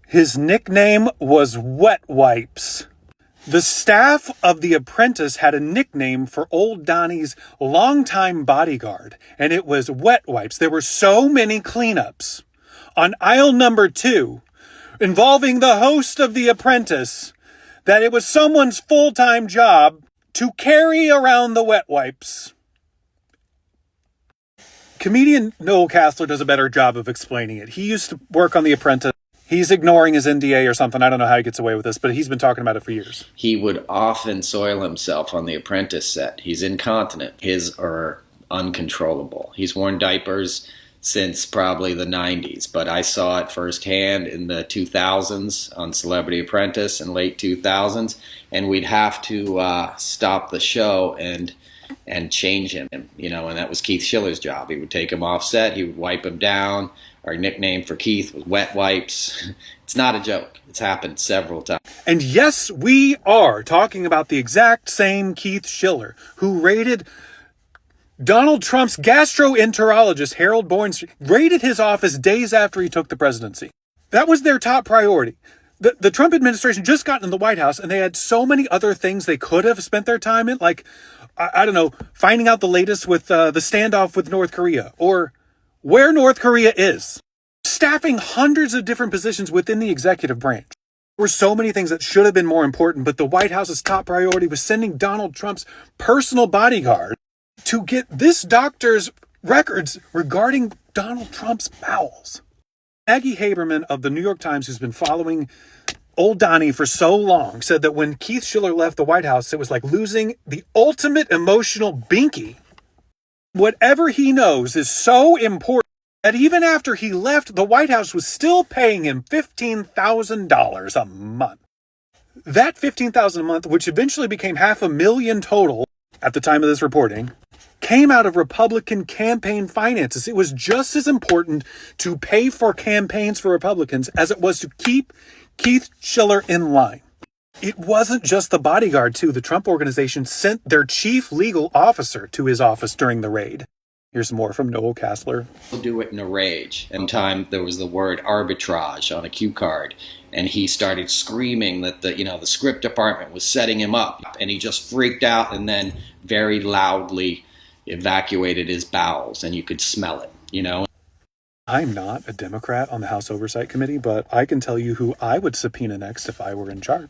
His nickname was Wet Wipes. The staff of The Apprentice had a nickname for old Donnie's longtime bodyguard, and it was Wet Wipes. There were so many cleanups on aisle number 2 involving the host of The Apprentice that it was someone's full-time job to carry around the wet wipes. Comedian Noel Casler does a better job of explaining it. He used to work on The Apprentice. He's ignoring his NDA or something. I don't know how he gets away with this, but he's been talking about it for years. He would often soil himself on The Apprentice set. He's incontinent. His are uncontrollable. He's worn diapers since probably the 90s, but I saw it firsthand in the 2000s on Celebrity Apprentice in late 2000s, and we'd have to stop the show and change him, you know, and that was Keith Schiller's job. He would take him off set, he would wipe him down. Our nickname for Keith was Wet Wipes. It's not a joke. It's happened several times. And yes, we are talking about the exact same Keith Schiller who raided Donald Trump's gastroenterologist, Harold Boyens, raided his office days after he took the presidency. That was their top priority. The Trump administration just got in the White House, and they had so many other things they could have spent their time in, like, I don't know, finding out the latest with the standoff with North Korea, or where North Korea is, staffing hundreds of different positions within the executive branch. There were so many things that should have been more important, but the White House's top priority was sending Donald Trump's personal bodyguard to get this doctor's records regarding Donald Trump's bowels. Maggie Haberman of the New York Times, who's been following old Donnie for so long, said that when Keith Schiller left the White House, it was like losing the ultimate emotional binky. Whatever he knows is so important that even after he left, the White House was still paying him $15,000 a month. That $15,000 a month, which eventually became $500,000 total at the time of this reporting, came out of Republican campaign finances. It was just as important to pay for campaigns for Republicans as it was to keep Keith Schiller in line. It wasn't just the bodyguard, too. The Trump organization sent their chief legal officer to his office during the raid. Here's more from Noel Casler. He'll do it in a rage. One time there was the word arbitrage on a cue card, and he started screaming that the script department was setting him up, and he just freaked out and then very loudly evacuated his bowels, and you could smell it, you know. I'm not a Democrat on the House Oversight Committee, but I can tell you who I would subpoena next if I were in charge.